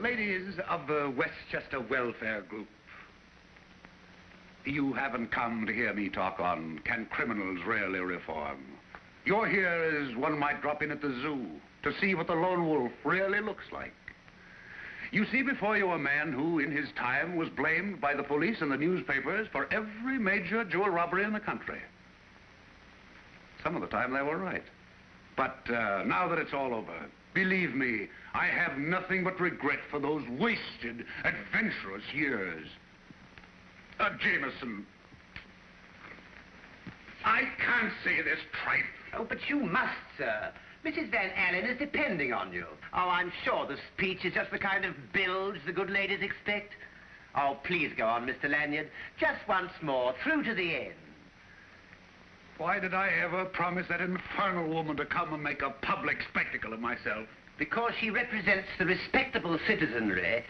ladies of the Westchester Welfare Group, you haven't come to hear me talk on can criminals really reform. You're here as one might drop in at the zoo to see what the lone wolf really looks like. You see before you a man who, in his time, was blamed by the police and the newspapers for every major jewel robbery in the country. Some of the time they were right. But now that it's all over, believe me, I have nothing but regret for those wasted, adventurous years. Jameson, I can't say this tripe. Oh, but you must, sir. Mrs. Van Allen is depending on you. Oh, I'm sure the speech is just the kind of bilge the good ladies expect. Oh, please go on, Mr. Lanyard. Just once more, through to the end. Why did I ever promise that infernal woman to come and make a public spectacle of myself? Because she represents the respectable citizenry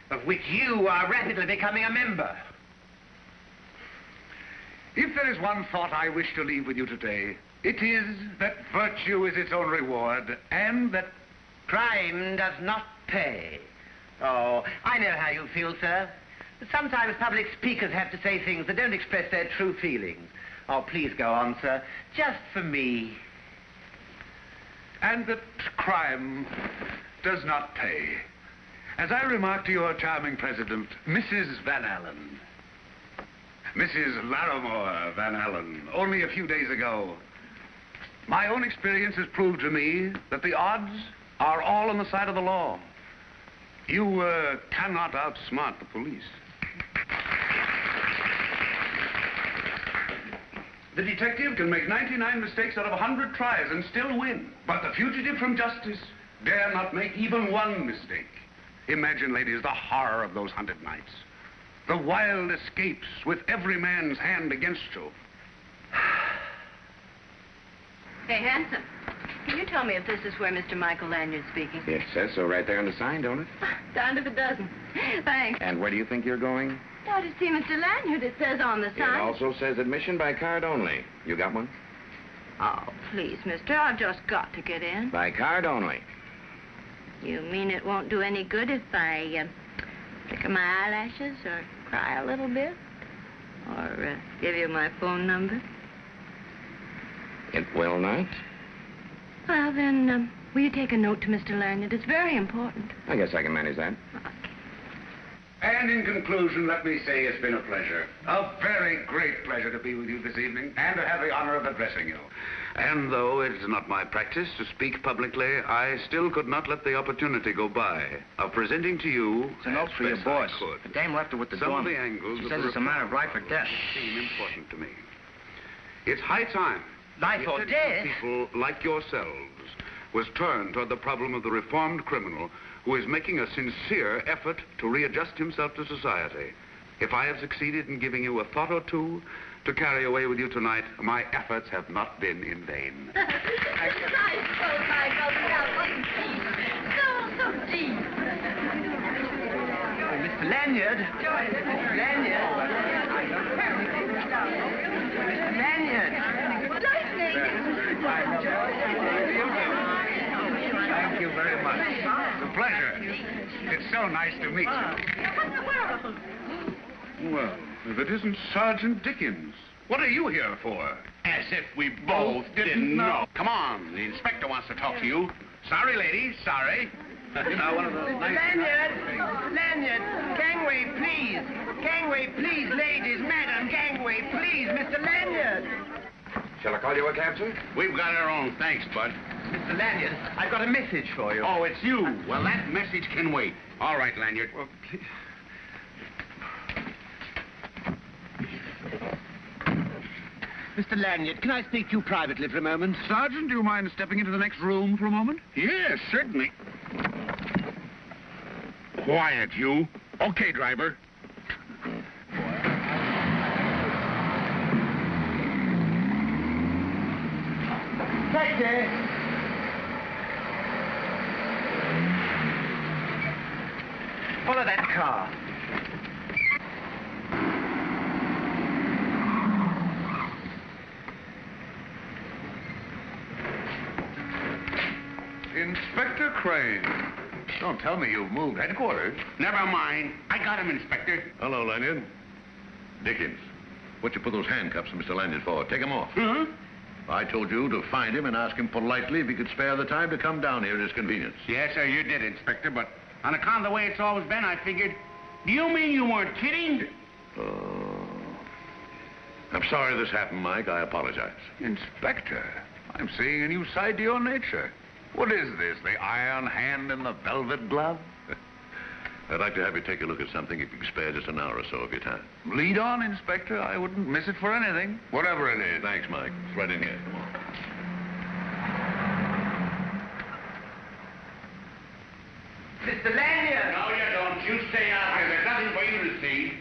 of which you are rapidly becoming a member. If there is one thought I wish to leave with you today, it is that virtue is its own reward, and that crime does not pay. Oh, I know how you feel, sir. But sometimes public speakers have to say things that don't express their true feelings. Oh, please go on, sir. Just for me. And that crime does not pay. As I remarked to your charming president, Mrs. Van Allen, Mrs. Larimore Van Allen, only a few days ago, my own experience has proved to me that the odds are all on the side of the law. You cannot outsmart the police. The detective can make 99 mistakes out of 100 tries and still win. But the fugitive from justice dare not make even one mistake. Imagine, ladies, the horror of those hunted nights. The wild escapes with every man's hand against you. Hey, handsome. Can you tell me if this is where Mr. Michael Lanyard's speaking? It says so right there on the sign, don't it? Darned if it doesn't. Thanks. And where do you think you're going? Oh, to see Mr. Lanyard, it says on the sign. It also says admission by card only. You got one? Oh, please, mister, I've just got to get in. By card only. You mean it won't do any good if I flicker my eyelashes or cry a little bit? Or give you my phone number? It will not. Well, then, will you take a note to Mr. Lanyard? It's very important. I guess I can manage that. Okay. And in conclusion, let me say it's been a pleasure. A very great pleasure to be with you this evening and to have the honor of addressing you. And though it is not my practice to speak publicly, I still could not let the opportunity go by of presenting to you... It's a note for your boss. The dame left it with the some doorman. of the angles She of says the it's a matter of life or death. seem important to me. It's high time. Life or death? People like yourselves was turned toward the problem of the reformed criminal who is making a sincere effort to readjust himself to society. If I have succeeded in giving you a thought or two to carry away with you tonight, my efforts have not been in vain. Nice, so Michael. So deep. Oh, Mr. Lanyard. Mr. Lanyard. Mr. Lanyard. Thank you very much. It's a pleasure. It's so nice to meet you. Well, if it isn't Sergeant Dickens, what are you here for? As if we both didn't know. Come on, the inspector wants to talk to you. Sorry, ladies, sorry. You know, one of those nice... Lanyard, gangway, please. Gangway, please, ladies, madam, gangway, please, Mr. Lanyard. Shall I call you a captain? We've got our own, thanks, bud. Mr. Lanyard, I've got a message for you. Oh, it's you. Well, that message can wait. All right, Lanyard. Well, please. Mr. Lanyard, can I speak to you privately for a moment? Sergeant, do you mind stepping into the next room for a moment? Yes, certainly. Quiet, you. Okay, driver. Taxi! Follow that car. Inspector Crane. Don't tell me you've moved headquarters. Never mind. I got him, Inspector. Hello, Lanyard. Dickens, what you put those handcuffs on Mr. Lanyard for? Take him off. Huh? I told you to find him and ask him politely if he could spare the time to come down here at his convenience. Yes, sir, you did, Inspector, but on account of the way it's always been, I figured... Do you mean you weren't kidding? Oh. I'm sorry this happened, Mike. I apologize. Inspector, I'm seeing a new side to your nature. What is this, the iron hand and the velvet glove? I'd like to have you take a look at something if you can spare just an hour or so of your time. Lead on, Inspector. I wouldn't miss it for anything. Whatever it is. Thanks, Mike. It's right in here. Come on. Mr. Lanyard! No, you don't. You stay out here. There's nothing for you to see.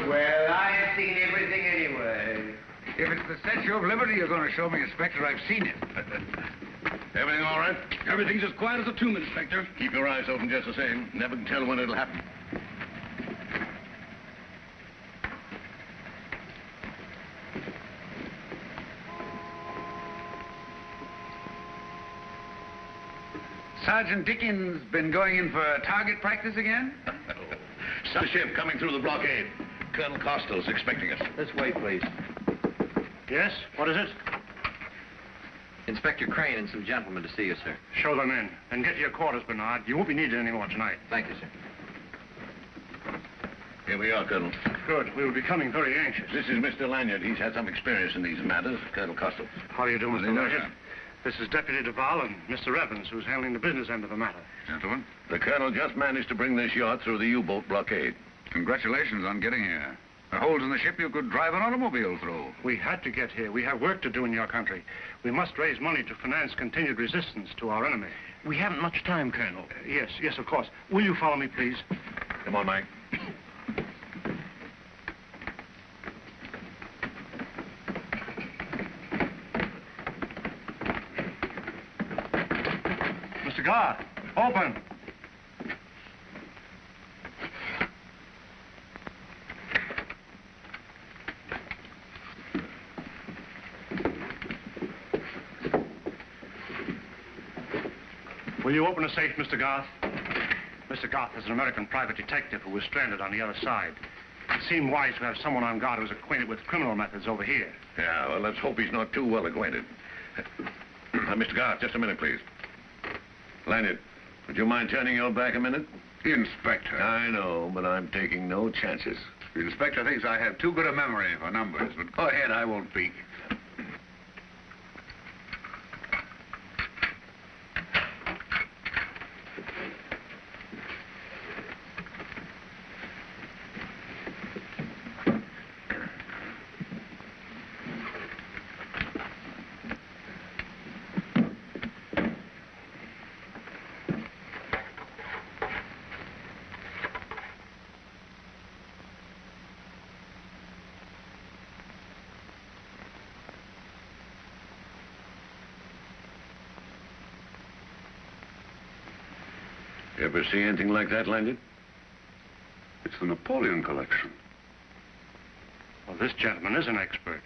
Well, I have seen everything anyway. If it's the Statue of Liberty you're going to show me, Inspector, I've seen it. Everything all right? Everything's as quiet as a tomb, Inspector. Keep your eyes open just the same. Never can tell when it'll happen. Sergeant Dickens been going in for target practice again? Some ship coming through the blockade. Colonel Costell's expecting us. This way, please. Yes? What is it? Inspector Crane and some gentlemen to see you, sir. Show them in. And get to your quarters, Bernard. You won't be needed anymore tonight. Thank you, sir. Here we are, Colonel. Good. We will be coming very anxious. This is Mr. Lanyard. He's had some experience in these matters. Colonel Costel. How do you do, How do Mr. you do, Lanyard? sir? This is Deputy Duval and Mr. Evans, who's handling the business end of the matter. Gentlemen, The Colonel just managed to bring this yacht through the U-boat blockade. congratulations on getting here. There are holes in the ship you could drive an automobile through. We had to get here. We have work to do in your country. We must raise money to finance continued resistance to our enemy. We haven't much time, Colonel. Yes, of course. Will you follow me, please? Come on, Mike. Mr. Guard, open. Will you open the safe, Mr. Garth? Mr. Garth is an American private detective who was stranded on the other side. It seemed wise to have someone on guard who's acquainted with criminal methods over here. Yeah, well, let's hope he's not too well acquainted. Mr. Garth, just a minute, please. Lanyard, would you mind turning your back a minute? Inspector. I know, but I'm taking no chances. The inspector thinks I have too good a memory for numbers, but go ahead, I won't peek. You ever see anything like that, Lanyard? It's the Napoleon collection. Well, this gentleman is an expert.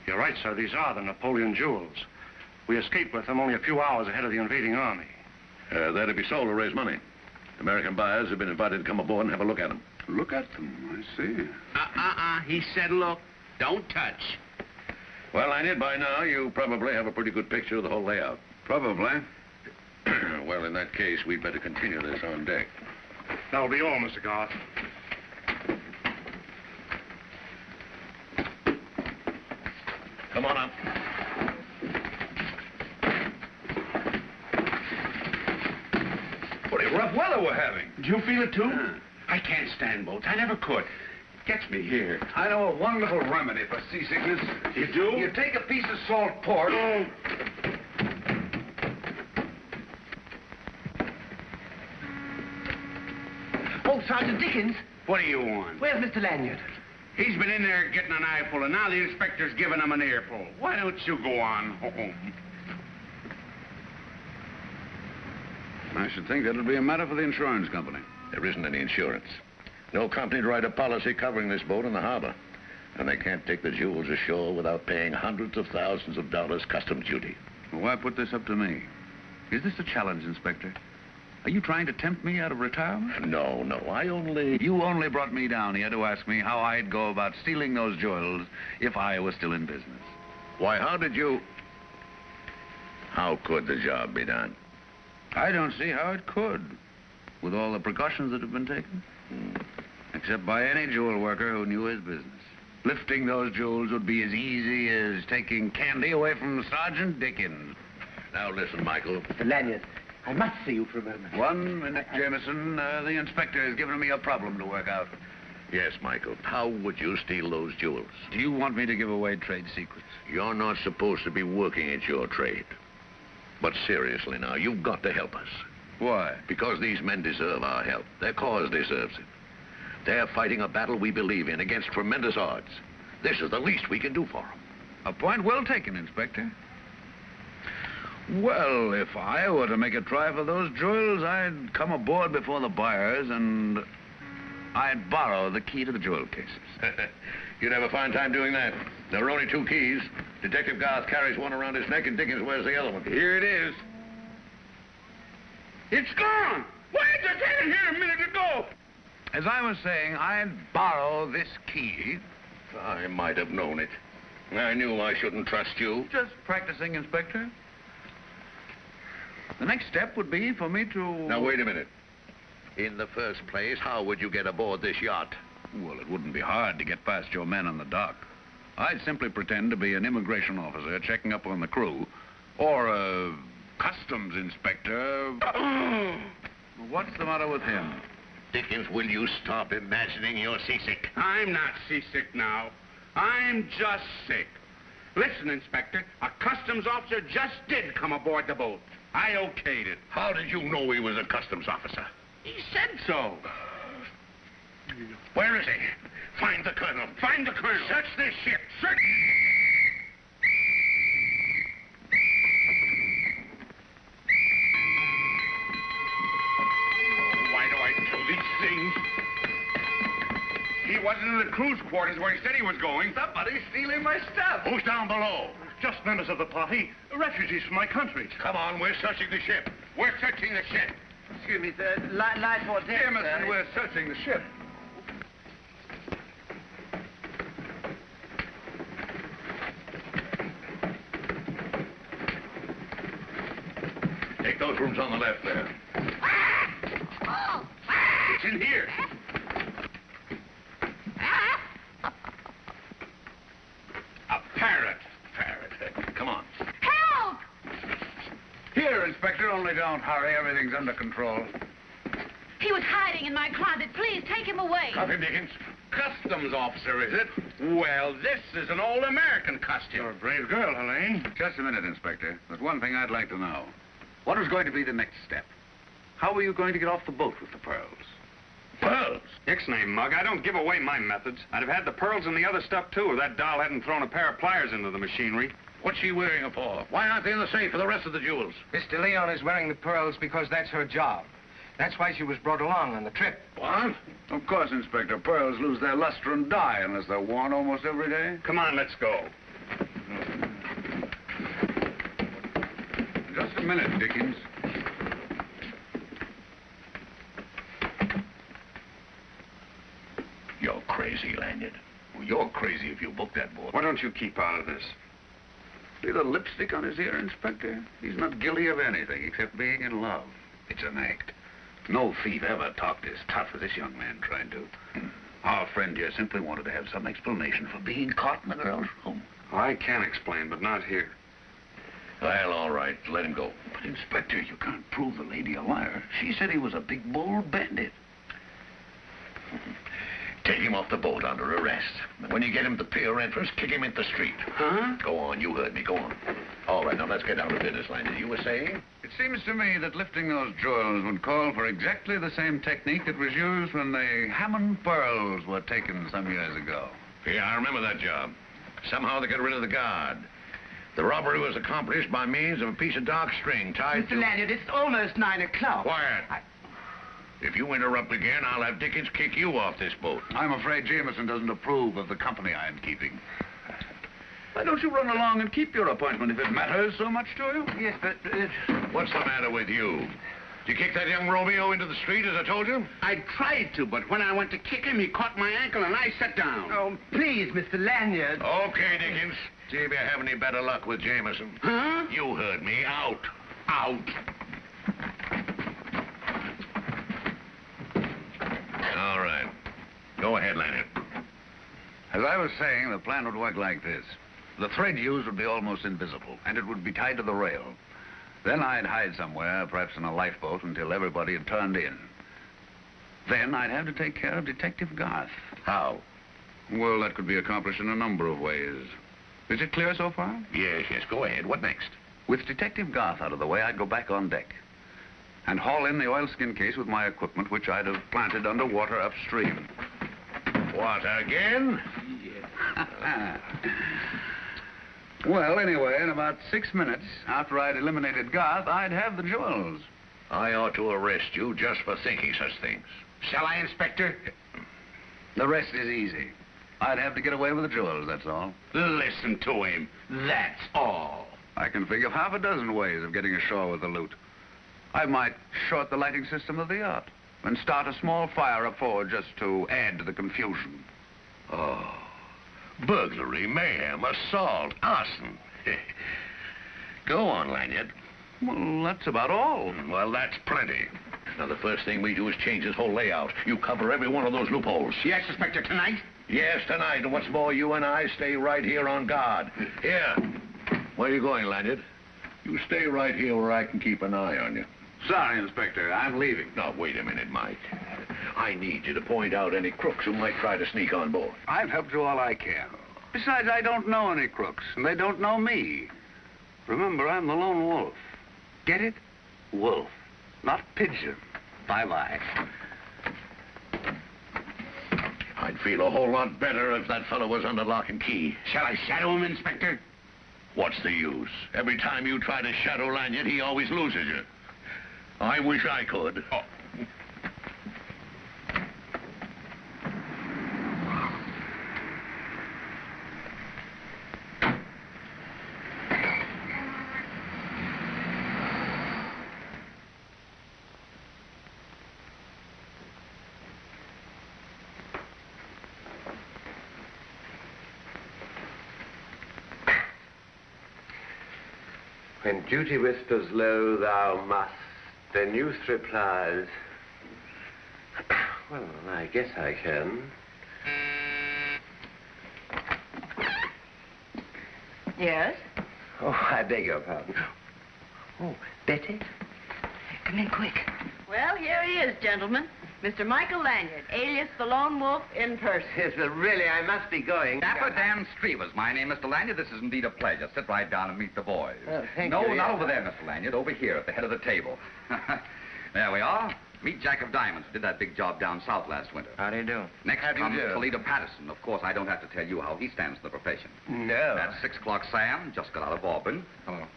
You're right, sir. These are the Napoleon jewels. We escaped with them only a few hours ahead of the invading army. They're to be sold to raise money. American buyers have been invited to come aboard and have a look at them. Look at them, I see. He said, look, don't touch. Well, Lanyard, by now you probably have a pretty good picture of the whole layout. Probably. Well, in that case, we'd better continue this on deck. That'll be all, Mr. Garth. Come on up. What a rough weather we're having. Do you feel it, too? I can't stand boats. I never could. Gets me here. I know a wonderful remedy for seasickness. You do? You take a piece of salt pork. Oh, Sergeant Dickens, What do you want? where's Mr. Lanyard? He's been in there getting an eyeful, and now the inspector's giving him an earful. Why don't you go on home? I should think that'd be a matter for the insurance company. There isn't any insurance. No company to write a policy covering this boat in the harbor. And they can't take the jewels ashore without paying hundreds of thousands of dollars customs duty. Well, why put this up to me? Is this a challenge, Inspector? Are you trying to tempt me out of retirement? No, I only... You only brought me down here to ask me how I'd go about stealing those jewels if I was still in business. Why, how could the job be done? I don't see how it could, with all the precautions that have been taken. Except by any jewel worker who knew his business. Lifting those jewels would be as easy as taking candy away from Sergeant Dickens. Now listen, Michael. Mr. Lanyard, I must see you for a moment. 1 minute, Jameson. The inspector has given me a problem to work out. Yes, Michael. How would you steal those jewels? Do you want me to give away trade secrets? You're not supposed to be working at your trade. But seriously now, you've got to help us. Why? Because these men deserve our help. Their cause deserves it. They're fighting a battle we believe in against tremendous odds. This is the least we can do for them. A point well taken, Inspector. Well, if I were to make a try for those jewels, I'd come aboard before the buyers and I'd borrow the key to the jewel cases. You'd have a fine time doing that. There are only 2 keys. Detective Garth carries one around his neck and Dickens wears the other one. Here it is. It's gone! Why did you take it here a minute ago? As I was saying, I'd borrow this key. I might have known it. I knew I shouldn't trust you. Just practicing, Inspector. The next step would be for me to... Now, wait a minute. In the first place, how would you get aboard this yacht? Well, it wouldn't be hard to get past your men on the dock. I'd simply pretend to be an immigration officer checking up on the crew, or a customs inspector. What's the matter with him? Dickens, will you stop imagining you're seasick? I'm not seasick now. I'm just sick. Listen, Inspector, a customs officer just did come aboard the boat. I okayed it. How did you know he was a customs officer? He said so. Where is he? Find the colonel. Find the colonel. Search this ship. Search. Why do I do these things? He wasn't in the crew's quarters where he said he was going. Somebody's stealing my stuff. Who's down below? Just members of the party, refugees from my country. Come on, we're searching the ship. We're searching the ship. Excuse me, sir. Line for deck, Jameson, sir. we're searching the ship. Take those rooms on the left there. It's in here. A parrot. Come on. Help! Here, Inspector, only don't hurry. Everything's under control. He was hiding in my closet. Please, take him away. Drop him, Dickens. Customs officer, is it? Well, this is an old American costume. You're a brave girl, Helene. Just a minute, Inspector. There's one thing I'd like to know. What is going to be the next step? How are you going to get off the boat with the pearls? Pearls? Ixnay, Mug, I don't give away my methods. I'd have had the pearls and the other stuff, too, if that doll hadn't thrown a pair of pliers into the machinery. What's she wearing them for? Why aren't they in the safe for the rest of the jewels? Mr. Leon is wearing the pearls because that's her job. That's why she was brought along on the trip. What? Of course, Inspector. Pearls lose their luster and die unless they're worn almost every day. Come on, let's go. Just a minute, Dickens. You're crazy, Lanyard. Well, you're crazy if you book that boat. Why don't you keep out of this? See the lipstick on his ear, Inspector? He's not guilty of anything except being in love. It's an act. No thief ever talked as tough as this young man tried to. Our friend here simply wanted to have some explanation for being caught in the girl's room. I can explain, but not here. Well, all right. Let him go. But, Inspector, you can't prove the lady a liar. She said he was a big, bold bandit. Take him off the boat under arrest. When you get him to the pier entrance, kick him into the street. Huh? Go on. You heard me. Go on. All right, now let's get down to business, Lanyard. You were saying? It seems to me that lifting those jewels would call for exactly the same technique that was used when the Hammond pearls were taken some years ago. Yeah, I remember that job. Somehow they got rid of the guard. The robbery was accomplished by means of a piece of dark string tied to... Mr. Lanyard, it's almost 9 o'clock. Quiet. If you interrupt again, I'll have Dickens kick you off this boat. I'm afraid Jameson doesn't approve of the company I'm keeping. Why don't you run along and keep your appointment if it matters so much to you? Yes, but... What's the matter with you? Did you kick that young Romeo into the street, as I told you? I tried to, but when I went to kick him, he caught my ankle and I sat down. Oh, please, Mr. Lanyard. Okay, Dickens. See if you have any better luck with Jameson. Huh? You heard me. Out. Out. All right. Go ahead, Lanyard. As I was saying, the plan would work like this. The thread used would be almost invisible, and it would be tied to the rail. Then I'd hide somewhere, perhaps in a lifeboat, until everybody had turned in. Then I'd have to take care of Detective Garth. How? Well, that could be accomplished in a number of ways. Is it clear so far? Yes, go ahead. What next? With Detective Garth out of the way, I'd go back on deck and haul in the oilskin case with my equipment, which I'd have planted underwater upstream. What, again? Yeah. Well, anyway, in about 6 minutes, after I'd eliminated Garth, I'd have the jewels. I ought to arrest you just for thinking such things. Shall I, Inspector? The rest is easy. I'd have to get away with the jewels, that's all. Listen to him. That's all. I can think of half a dozen ways of getting ashore with the loot. I might short the lighting system of the yacht and start a small fire up forward just to add to the confusion. Oh, burglary, mayhem, assault, arson. Go on, Lanyard. Well, that's about all. Well, that's plenty. Now, the first thing we do is change this whole layout. You cover every one of those loopholes. Yes, Inspector, tonight? Yes, tonight. And what's more, you and I stay right here on guard. Here. Where are you going, Lanyard? You stay right here where I can keep an eye on you. Sorry, Inspector, I'm leaving. Now, wait a minute, Mike. I need you to point out any crooks who might try to sneak on board. I've helped you all I can. Besides, I don't know any crooks, and they don't know me. Remember, I'm the lone wolf. Get it? Wolf, not pigeon. Bye-bye. I'd feel a whole lot better if that fellow was under lock and key. Shall I shadow him, Inspector? What's the use? Every time you try to shadow Lanyard, he always loses you. I wish I could. Oh. When duty whispers low, thou must, then youth replies, well, I guess I can. Yes? Oh, I beg your pardon. Oh, Betty? Come in quick. Well, here he is, gentlemen. Mr. Michael Lanyard, alias the Lone Wolf in person. Yes, but really, I must be going. Dapper Dan Strevers, my name, Mr. Lanyard. This is indeed a pleasure. Sit right down and meet the boys. Oh, thank no, you. not over there, Mr. Lanyard. Over here at the head of the table. There we are. Meet Jack of Diamonds, who did that big job down south last winter. How do you do? Next How do you comes do? Toledo Patterson. Of course, I don't have to tell you how he stands to the profession. No. That's 6 o'clock Sam, just got out of Auburn. Hello. And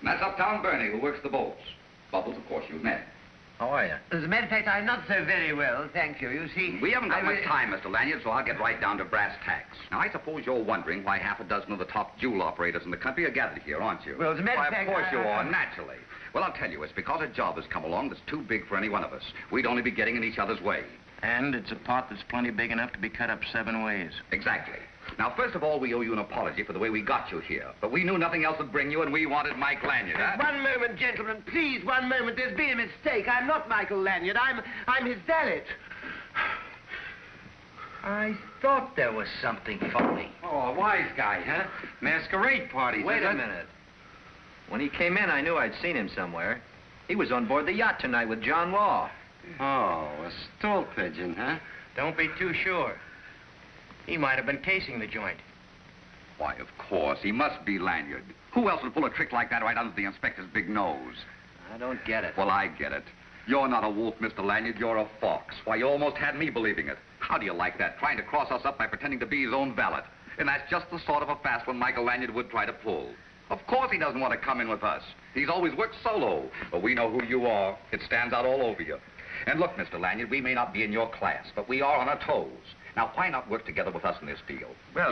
that's Uptown Bernie, who works the boats. Bubbles, of course, you've met. How are you? As a matter of fact, I'm not so very well, thank you. You see... We haven't got I much was- time, Mr. Lanyard, so I'll get right down to brass tacks. Now, I suppose you're wondering why half a dozen of the top jewel operators in the country are gathered here, aren't you? Well, as a matter Why, of fact, of course you I- are, naturally. Well, I'll tell you, it's because a job has come along that's too big for any one of us. We'd only be getting in each other's way. And it's a pot that's plenty big enough to be cut up 7 ways. Exactly. Now, first of all, we owe you an apology for the way we got you here. But we knew nothing else would bring you, and we wanted Mike Lanyard, huh? One moment, gentlemen, please, one moment. There's been a mistake. I'm not Michael Lanyard. I'm his valet. I thought there was something funny. Oh, a wise guy, huh? Masquerade parties. Wait a minute. When he came in, I knew I'd seen him somewhere. He was on board the yacht tonight with John Law. Oh, a stool pigeon, huh? Don't be too sure. He might have been casing the joint. Why, of course, he must be Lanyard. Who else would pull a trick like that right under the inspector's big nose? I don't get it. Well, I get it. You're not a wolf, Mr. Lanyard. You're a fox. Why, you almost had me believing it. How do you like that? Trying to cross us up by pretending to be his own valet. And that's just the sort of a fast one Michael Lanyard would try to pull. Of course he doesn't want to come in with us. He's always worked solo. But we know who you are. It stands out all over you. And look, Mr. Lanyard, we may not be in your class, but we are on our toes. Now, why not work together with us in this deal? Well,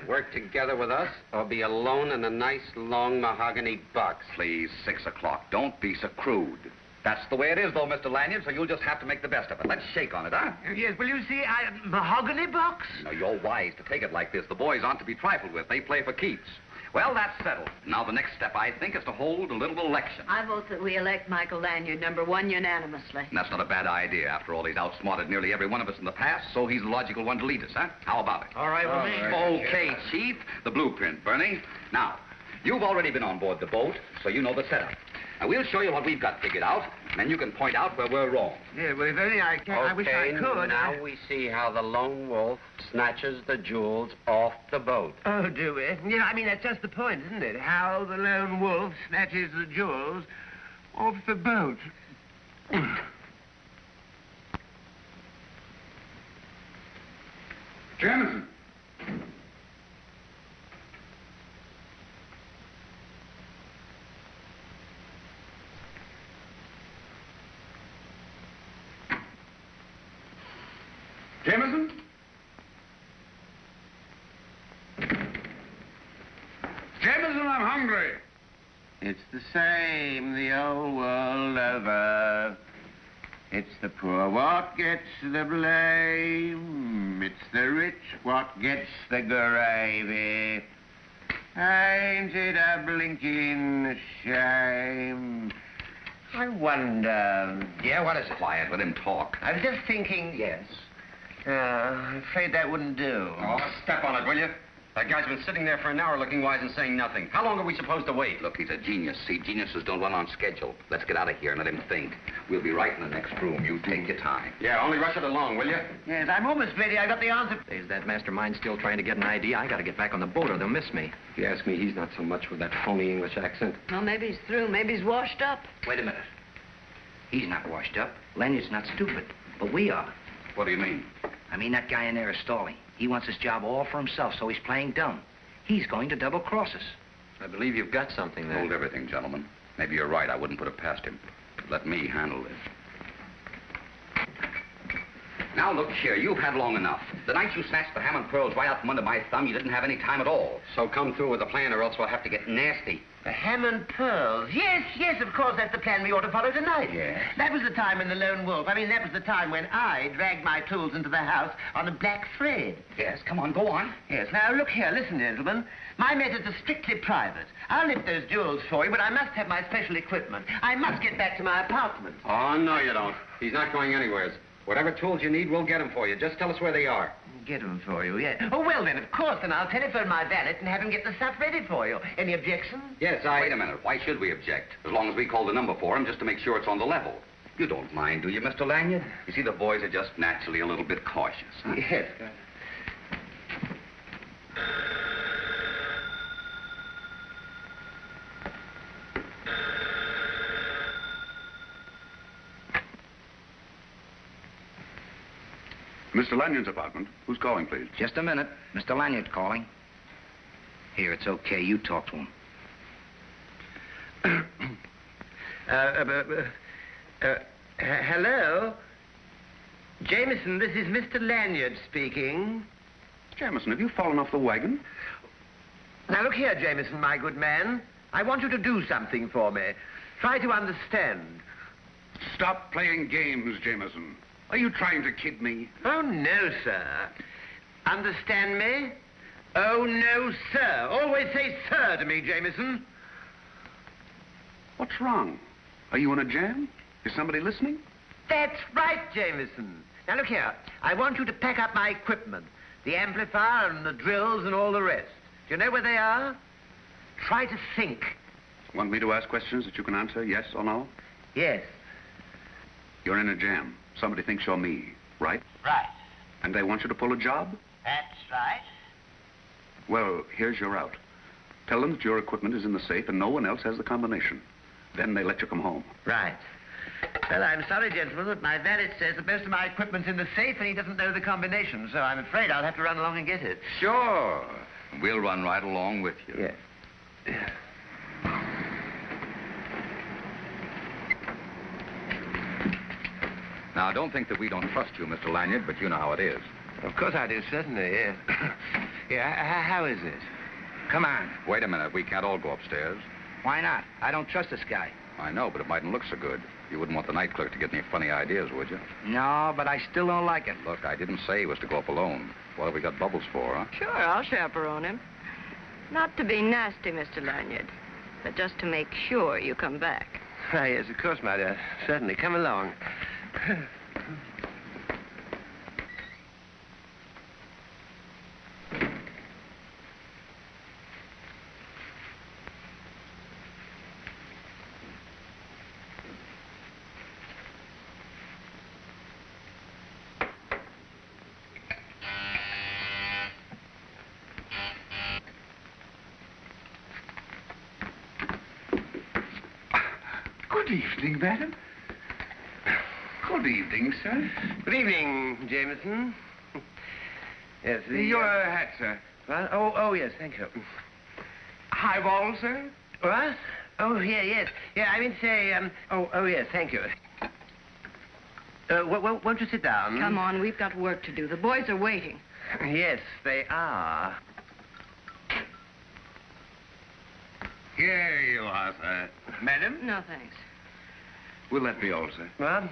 work together with us, or be alone in a nice, long mahogany box. Please, 6 o'clock. Don't be so crude. That's the way it is, though, Mr. Lanyard, so you'll just have to make the best of it. Let's shake on it, huh? Yes, well, you see, mahogany box? You know, you're wise to take it like this. The boys aren't to be trifled with. They play for keeps. Well, that's settled. Now, the next step, I think, is to hold a little election. I vote that we elect Michael Lanyard #1 unanimously. And that's not a bad idea. After all, he's outsmarted nearly every one of us in the past, so he's the logical one to lead us, huh? How about it? All right with me. Okay, Chief. The blueprint, Bernie. Now, you've already been on board the boat, so you know the setup. Now, we'll show you what we've got figured out, and then you can point out where we're wrong. Yeah, well, if only I can. I wish I could. Now we see how the lone wolf snatches the jewels off the boat. Oh, do we? Yeah, I mean, that's just the point, isn't it? How the lone wolf snatches the jewels off the boat. Jameson. Jameson? Jameson, I'm hungry. It's the same the old world over. It's the poor what gets the blame. It's the rich what gets the gravy. Ain't it a blinking shame? I wonder... Yeah, what is it? Quiet, let him talk. I was just thinking... Yes? I'm afraid that wouldn't do. Oh, step on it, will you? That guy's been sitting there for an hour looking wise and saying nothing. How long are we supposed to wait? Look, he's a genius. See, geniuses don't run on schedule. Let's get out of here and let him think. We'll be right in the next room. You take your time. Yeah, only rush it along, will you? Yes, I'm almost ready. I got the answer. Is that mastermind still trying to get an idea? I got to get back on the boat or they'll miss me. If you ask me, he's not so much with that phony English accent. Well, maybe he's through. Maybe he's washed up. Wait a minute. He's not washed up. Lanyard's not stupid, but we are. What do you mean? I mean, that guy in there is stalling. He wants his job all for himself, so he's playing dumb. He's going to double-cross us. I believe you've got something there. Hold everything, gentlemen. Maybe you're right. I wouldn't put it past him. But let me handle this. Now, look here. You've had long enough. The night you snatched the ham and pearls right out from under my thumb, you didn't have any time at all. So come through with a plan or else we'll have to get nasty. The ham and pearls. Yes, yes, of course, that's the plan we ought to follow tonight. Yeah. That was the time when the lone wolf, that was the time when I dragged my tools into the house on a black thread. Yes, come on, go on. Yes, now look here, listen, gentlemen. My methods are strictly private. I'll lift those jewels for you, but I must have my special equipment. I must get back to my apartment. Oh, no, you don't. He's not going anywhere. Whatever tools you need, we'll get them for you. Just tell us where they are. Get them for you, yes. Oh, well, then, of course, then I'll telephone my valet and have him get the stuff ready for you. Any objections? Yes, Wait a minute. Why should we object? As long as we call the number for him just to make sure it's on the level. You don't mind, do you, Mr. Lanyard? You see, the boys are just naturally a little bit cautious. Huh? Yes. Mr. Lanyard's apartment. Who's calling, please? Just a minute. Mr. Lanyard calling. Here, it's okay. You talk to him. Hello? Jameson, this is Mr. Lanyard speaking. Jameson, have you fallen off the wagon? Now, look here, Jameson, my good man. I want you to do something for me. Try to understand. Stop playing games, Jameson. Are you trying to kid me? Oh, no, sir. Understand me? Oh, no, sir. Always say sir to me, Jameson. What's wrong? Are you in a jam? Is somebody listening? That's right, Jameson. Now, look here. I want you to pack up my equipment. The amplifier and the drills and all the rest. Do you know where they are? Try to think. Want me to ask questions that you can answer, yes or no? Yes. You're in a jam. Somebody thinks you're me, right? Right. And they want you to pull a job? That's right. Well, here's your out. Tell them that your equipment is in the safe and no one else has the combination. Then they let you come home. Right. Well, I'm sorry, gentlemen, but my valet says that most of my equipment's in the safe and he doesn't know the combination, so I'm afraid I'll have to run along and get it. Sure. We'll run right along with you. Yes. Now, don't think that we don't trust you, Mr. Lanyard, but you know how it is. Of course I do, certainly, yeah. Yeah, how is it? Come on. Wait a minute. We can't all go upstairs. Why not? I don't trust this guy. I know, but it mightn't look so good. You wouldn't want the night clerk to get any funny ideas, would you? No, but I still don't like it. Look, I didn't say he was to go up alone. What have we got Bubbles for, huh? Sure, I'll chaperone him. Not to be nasty, Mr. Lanyard, but just to make sure you come back. Ah, yes, of course, my dear. Certainly. Come along. Good evening, madam. Good evening, sir. Good evening, Jameson. Yes, Your hat, sir. What? Oh, yes, thank you. Highball, sir? What? Oh, yes. Yeah, I mean to say, oh, yes, thank you. Won't you sit down? Come on, we've got work to do. The boys are waiting. Yes, they are. Here you are, sir. Madam? No, thanks. Will that be all, sir? What?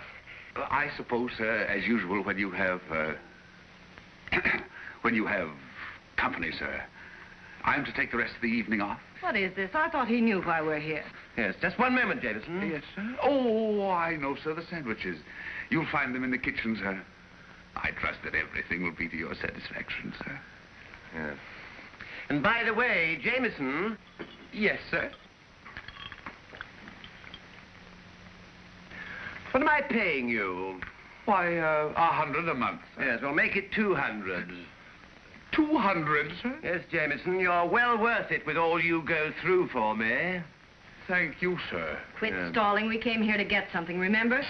I suppose, sir, as usual, when you have, when you have company, sir, I'm to take the rest of the evening off? What is this? I thought he knew why we're here. Yes, just one moment, Jameson. Yes, sir. Oh, I know, sir, the sandwiches. You'll find them in the kitchen, sir. I trust that everything will be to your satisfaction, sir. Yes. And by the way, Jameson... Yes, sir. What am I paying you? Why, 100 a month, sir. Yes, well, make it 200. 200, sir? Yes, Jameson, you're well worth it with all you go through for me. Thank you, sir. Quit stalling. We came here to get something, remember?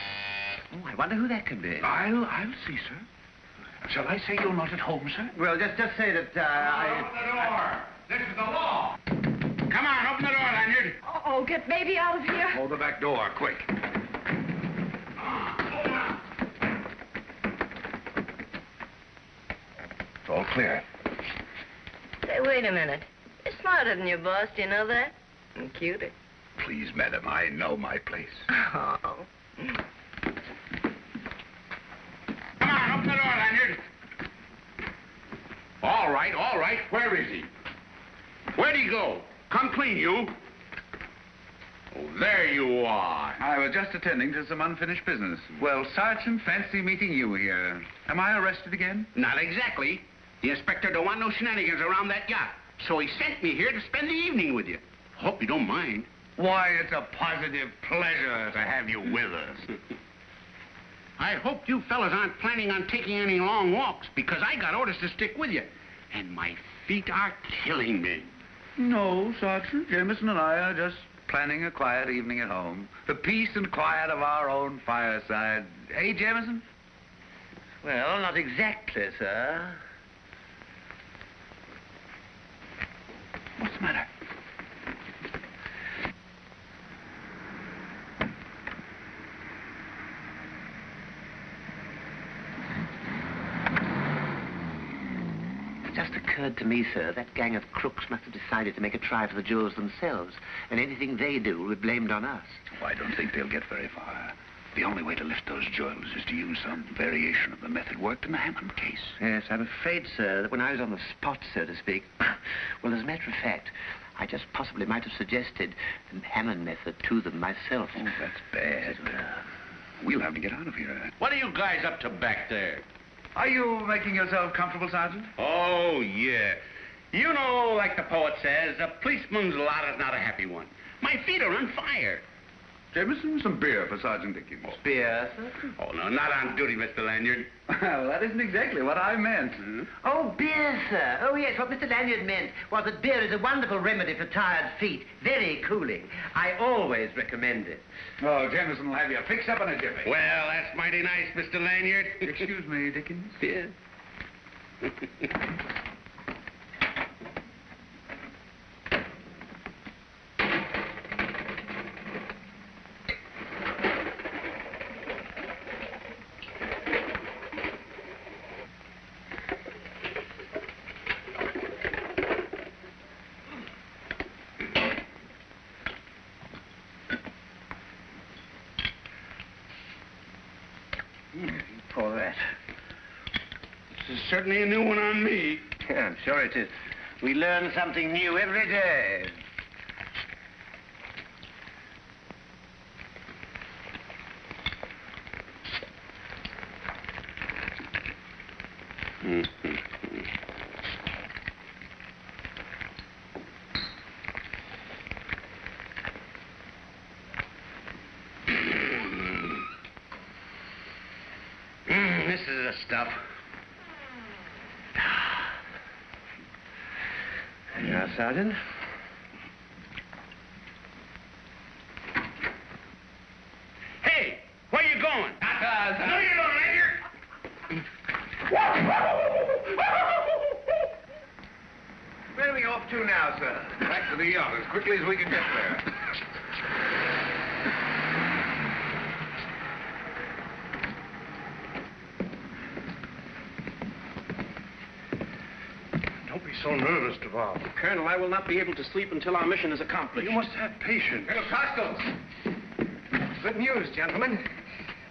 Oh, I wonder who that could be. I'll see, sir. Shall I say you're not at home, sir? Well, just say that, Open the door. This is the law. Come on, open the door, Lanyard. Oh, get baby out of here. Hold the back door, quick. It's all clear. Say, wait a minute. You're smarter than your boss, do you know that? And cuter. Please, madam, I know my place. Oh. Come on, open the door, Lanyard. All right. Where is he? Where'd he go? Come clean, you. Oh, there you are. I was just attending to some unfinished business. Well, Sergeant, fancy meeting you here. Am I arrested again? Not exactly. The inspector don't want no shenanigans around that yacht. So he sent me here to spend the evening with you. Hope you don't mind. Why, it's a positive pleasure to have you with us. I hope you fellas aren't planning on taking any long walks, because I got orders to stick with you. And my feet are killing me. No, Sergeant. Jameson and I are just planning a quiet evening at home. The peace and quiet of our own fireside. Eh, Jameson? Well, not exactly, sir. What's the matter? It just occurred to me, sir, that gang of crooks must have decided to make a try for the jewels themselves, and anything they do will be blamed on us. Oh, I don't think they'll get very far. The only way to lift those jewels is to use some variation of the method worked in the Hammond case. Yes, I'm afraid, sir, that when I was on the spot, so to speak, well, as a matter of fact, I just possibly might have suggested the Hammond method to them myself. Oh, that's bad. We'll have to get out of here. What are you guys up to back there? Are you making yourself comfortable, Sergeant? Oh, yeah. You know, like the poet says, a policeman's lot is not a happy one. My feet are on fire. Jameson, some beer for Sergeant Dickens. Beer, sir? Oh, no, not on duty, Mr. Lanyard. Well, that isn't exactly what I meant. Oh, beer, sir. Oh, yes, what Mr. Lanyard meant was that beer is a wonderful remedy for tired feet. Very cooling. I always recommend it. Oh, Jameson will have you fixed up in a jiffy. Well, that's mighty nice, Mr. Lanyard. Excuse me, Dickens. Beer? Pour that. This is certainly a new one on me. Yeah, I'm sure it is. We learn something new every day. This is the stuff. Yeah, Sergeant. Hey, where you going? No, you don't, Where are we off to now, sir? Back to the yacht as quickly as we can get there. Don't be so nervous, Duval. Colonel, I will not be able to sleep until our mission is accomplished. You must have patience. Colonel Costello! Good news, gentlemen.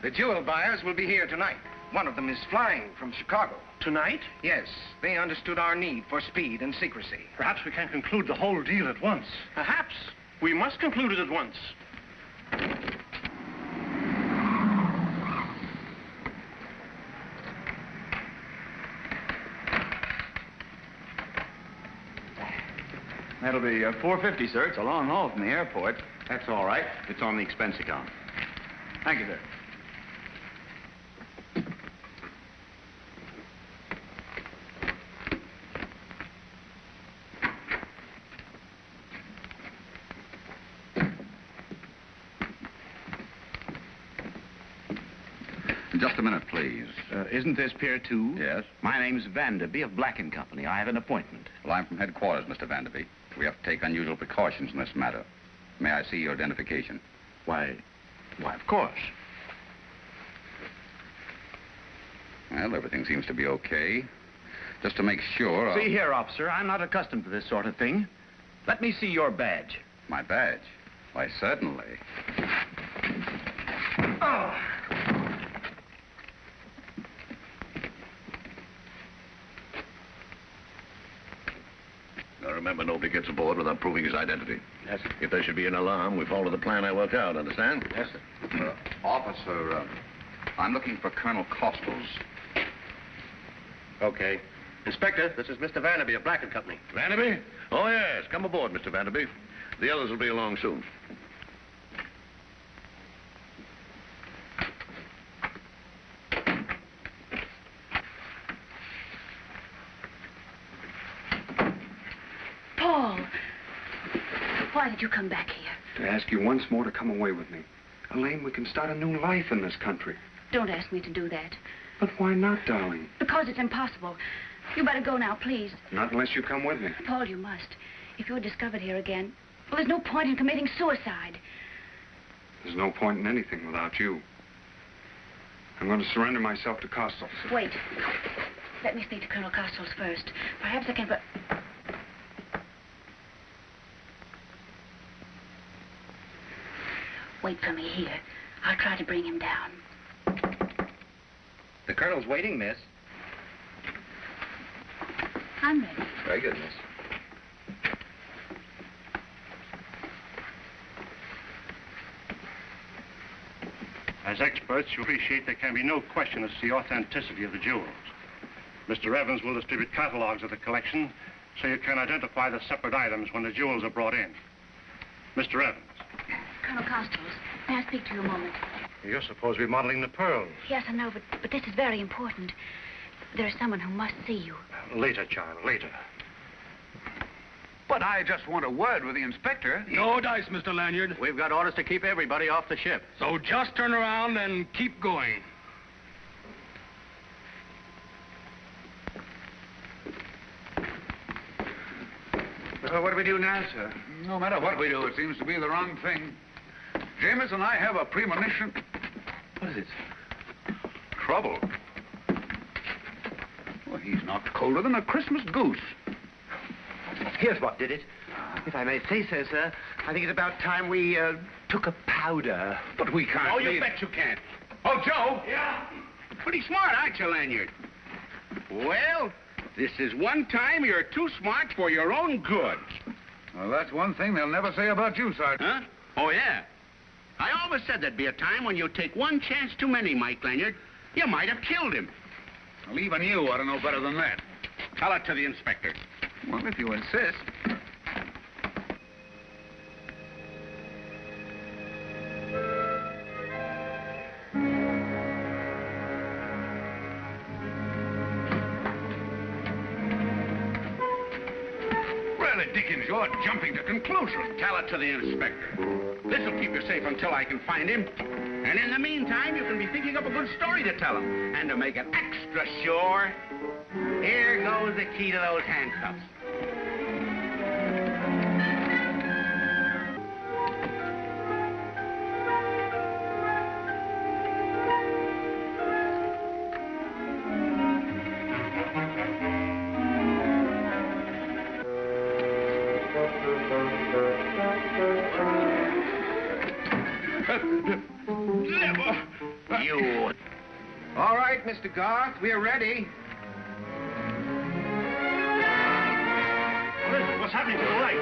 The jewel buyers will be here tonight. One of them is flying from Chicago. Tonight? Yes, they understood our need for speed and secrecy. Perhaps we can conclude the whole deal at once. Perhaps. We must conclude it at once. That'll be $4.50, sir. It's a long haul from the airport. That's all right. It's on the expense account. Thank you, sir. Just a minute, please. Isn't this Pier 2? Yes? My name's Vanderby of Black & Company. I have an appointment. Well, I'm from headquarters, Mr. Vanderby. We have to take unusual precautions in this matter. May I see your identification? Why, of course. Well, everything seems to be okay. Just to make sure... See here, officer, I'm not accustomed to this sort of thing. Let me see your badge. My badge? Why, certainly. Oh. Now, remember, nobody gets aboard without proving his identity. Yes, sir. If there should be an alarm, we follow the plan I worked out, understand? Yes, sir. Officer, I'm looking for Colonel Costello. Okay. Inspector, this is Mr. Vanderby of Black & Company. Vanderby? Oh, yes. Come aboard, Mr. Vanderby. The others will be along soon. Paul, why did you come back here? To ask you once more to come away with me. Elaine, we can start a new life in this country. Don't ask me to do that. But why not, darling? Because it's impossible. You better go now, please. Not unless you come with me. Paul, you must. If you're discovered here again, well, there's no point in committing suicide. There's no point in anything without you. I'm going to surrender myself to Costello. Wait. Let me speak to Colonel Costello first. Perhaps I can... Wait for me here. I'll try to bring him down. The Colonel's waiting, miss. I'm ready. Very good, miss. As experts, you appreciate there can be no question as to the authenticity of the jewels. Mr. Evans will distribute catalogs of the collection so you can identify the separate items when the jewels are brought in. Mr. Evans. Colonel Costello, may I speak to you a moment? You're supposed to be modeling the pearls. Yes, I know, but this is very important. There is someone who must see you. Later, child, later. But I just want a word with the inspector. No dice, Mr. Lanyard. We've got orders to keep everybody off the ship. So just turn around and keep going. What do we do now, sir? No matter what we do, it seems to be the wrong thing. Jameis and I have a premonition. What is it? Trouble. Well, he's knocked colder than a Christmas goose. Here's what did it. If I may say so, sir, I think it's about time we took a powder. But we can't. Oh, you bet you can't. Oh, Joe. Yeah? Pretty smart, aren't you, Lanyard? Well, this is one time you're too smart for your own good. Well, that's one thing they'll never say about you, Sergeant. Huh? Oh, yeah. I always said there'd be a time when you'd take one chance too many, Mike Lanyard. You might have killed him. Well, even you ought to know better than that. Tell it to the inspector. Well, if you insist. Really, Dickens, you're jumping to conclusions. Tell it to the inspector. This'll keep you safe until I can find him. And in the meantime, you can be thinking up a good story to tell him. And to make it extra sure, here goes the key to those handcuffs. You. All right, Mr. Garth, we're ready. What's happening to the lights?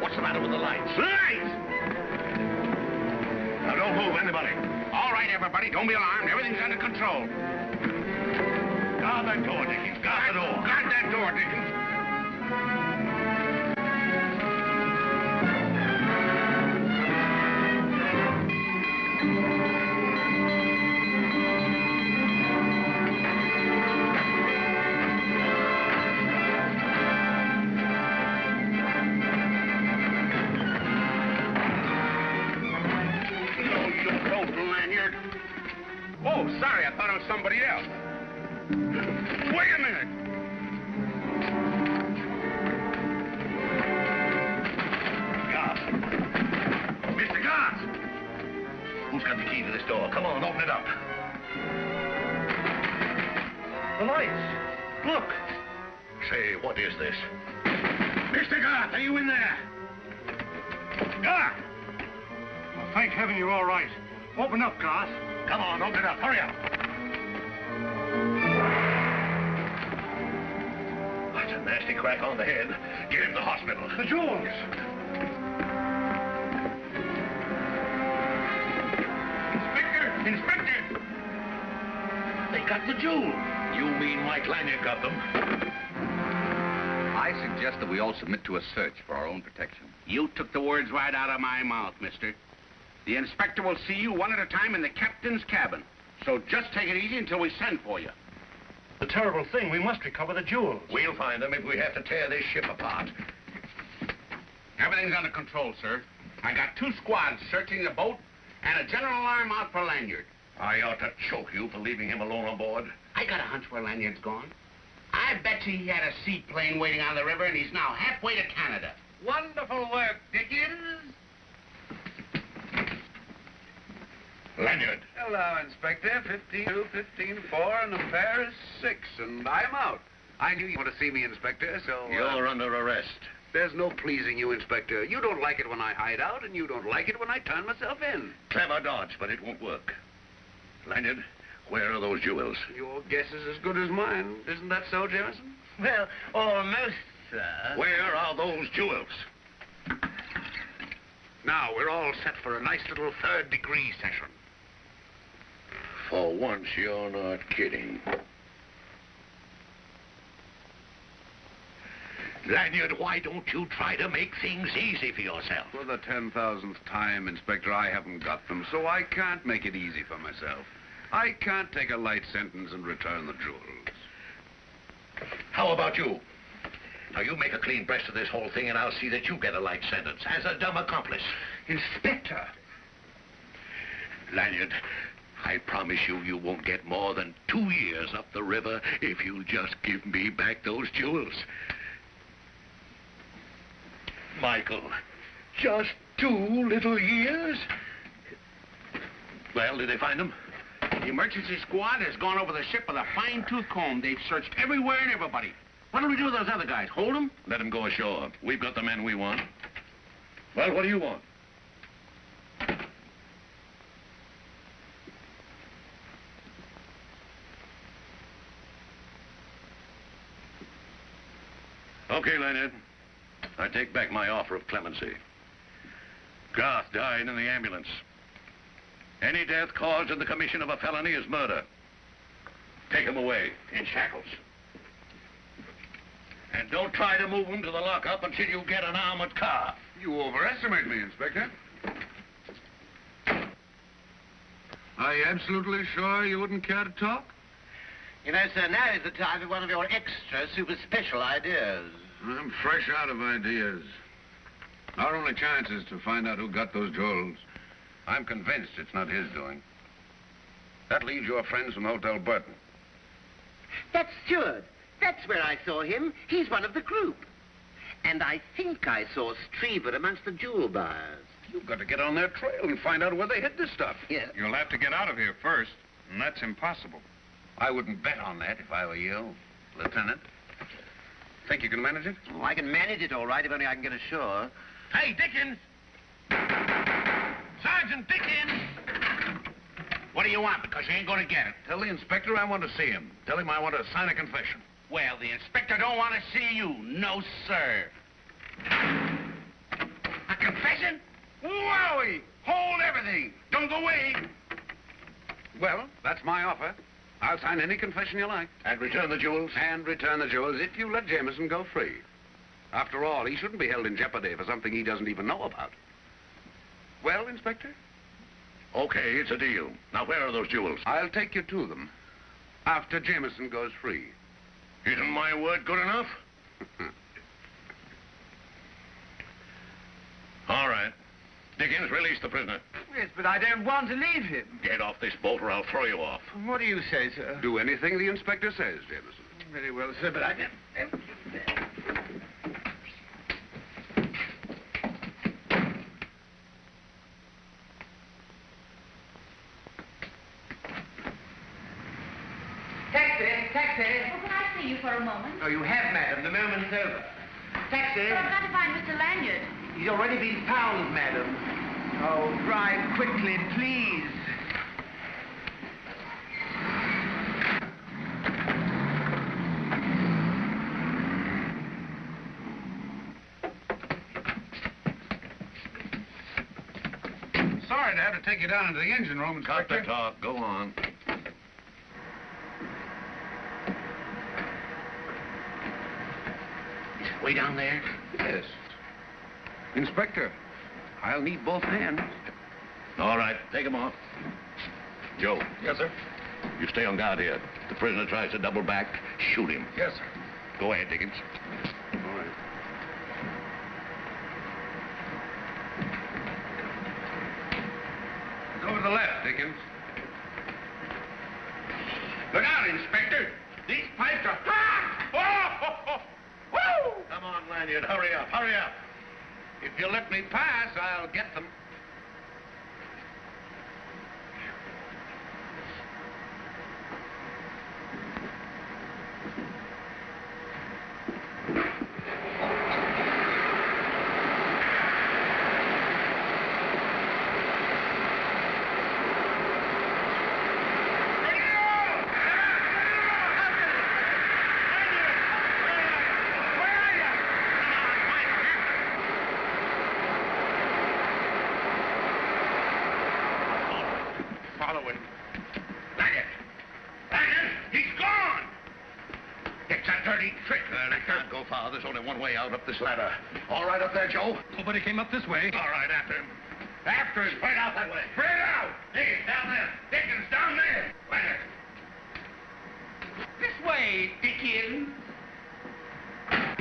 What's the matter with the lights? Lights! Now, don't move, anybody. All right, everybody, don't be alarmed. Everything's under control. Guard that door, Dickens. Guard the door. Guard that door, Dickens. Oh, sorry, I thought it was somebody else. Wait a minute. Garth. Mr. Garth! Who's got the key to this door? Come on, open it up. The lights. Look. Say, what is this? Mr. Garth, are you in there? Garth! Well, thank heaven you're all right. Open up, Garth. Come on, open it up. Hurry up. That's a nasty crack on the head. Get him to the hospital. The jewels. Inspector! They got the jewels. You mean Mike Lanyard got them? I suggest that we all submit to a search for our own protection. You took the words right out of my mouth, mister. The inspector will see you one at a time in the captain's cabin. So just take it easy until we send for you. The terrible thing, we must recover the jewels. We'll find them if we have to tear this ship apart. Everything's under control, sir. I got 2 squads searching the boat and a general alarm out for Lanyard. I ought to choke you for leaving him alone on board. I got a hunch where Lanyard's gone. I bet you he had a seaplane waiting on the river and he's now halfway to Canada. Wonderful work, Dickens. Lanyard. Hello, Inspector. 15-2, 15-4, and the pair is 6, and I'm out. I knew you want to see me, Inspector, so... You're under arrest. There's no pleasing you, Inspector. You don't like it when I hide out, and you don't like it when I turn myself in. Clever dodge, but it won't work. Lanyard, where are those jewels? Your guess is as good as mine. Isn't that so, Jefferson? Well, almost, sir. Where are those jewels? Now, we're all set for a nice little third-degree session. For once, you're not kidding. Lanyard, why don't you try to make things easy for yourself? For the 10,000th time, Inspector, I haven't got them, so I can't make it easy for myself. I can't take a light sentence and return the jewels. How about you? Now, you make a clean breast of this whole thing, and I'll see that you get a light sentence as a dumb accomplice. Inspector! Lanyard, I promise you, you won't get more than 2 years up the river if you'll just give me back those jewels. Michael, just 2 little years? Well, did they find them? The emergency squad has gone over the ship with a fine-tooth comb. They've searched everywhere and everybody. What'll we do with those other guys? Hold them? Let them go ashore. We've got the men we want. Well, what do you want? Okay, Leonard. I take back my offer of clemency. Garth died in the ambulance. Any death caused in the commission of a felony is murder. Take him away in shackles. And don't try to move him to the lockup until you get an armored car. You overestimate me, Inspector. Are you absolutely sure you wouldn't care to talk? You know, sir, now is the time for one of your extra super special ideas. I'm fresh out of ideas. Our only chance is to find out who got those jewels. I'm convinced it's not his doing. That leaves your friends from Hotel Burton. That's Stewart. That's where I saw him. He's one of the group. And I think I saw Streever amongst the jewel buyers. You've got to get on their trail and find out where they hid this stuff. Yeah. You'll have to get out of here first, and that's impossible. I wouldn't bet on that if I were you, Lieutenant. Think you can manage it? Oh, I can manage it all right if only I can get ashore. Hey, Dickens! Sergeant Dickens! What do you want? Because you ain't going to get it. Tell the inspector I want to see him. Tell him I want to sign a confession. Well, the inspector don't want to see you. No, sir. A confession? Wowie! Hold everything. Don't go away. Well, that's my offer. I'll sign any confession you like. And return the jewels? And return the jewels if you let Jameson go free. After all, he shouldn't be held in jeopardy for something he doesn't even know about. Well, Inspector? Okay, it's a deal. Now, where are those jewels? I'll take you to them after Jameson goes free. Isn't my word good enough? All right. Dickens, release the prisoner. Yes, but I don't want to leave him. Get off this boat or I'll throw you off. What do you say, sir? Do anything the inspector says, Jameson. Very well, sir, but I can't... Taxi! Oh, can I see you for a moment? Oh, you have, madam. The moment's over. Taxi! But I've got to find Mr. Lanyard. He's already been found, madam. Oh, drive quickly, please. Sorry to have to take you down into the engine room, Inspector. Cut the talk. Go on. Way down there? Yes. Inspector, I'll need both hands. All right, take him off. Joe. Yes, sir. You stay on guard here. If the prisoner tries to double back, shoot him. Yes, sir. Go ahead, Dickens. All right. Go to the left, Dickens. Look out, Inspector. These pipes are... Ah! Woo! Come on, Lanyard. Hurry up. Hurry up. If you let me pass, I'll get them. Following. Lanyard! Lanyard! He's gone! It's a dirty trick. They can't go far. There's only one way out up this ladder. All right up there, Joe? Nobody came up this way. All right, after him. After him. Right out that way. Right out! Hey, down there. Dickens, down there. Lanyard. This way, Dickens.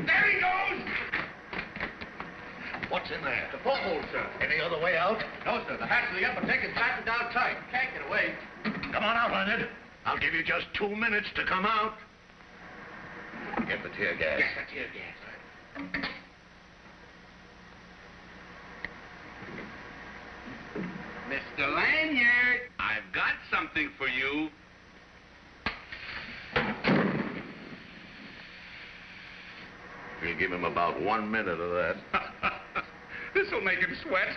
There he goes! What's in there? The porthole, sir. Any other way out? No, sir. The hatch of the upper deck is fastened down tight. Can't get away. Come on out, Leonard. I'll give you just 2 minutes to come out. Get the tear gas. Yes, the tear gas. Mr. Lanyard, I've got something for you. We'll give him about 1 minute of that. This'll make him sweat.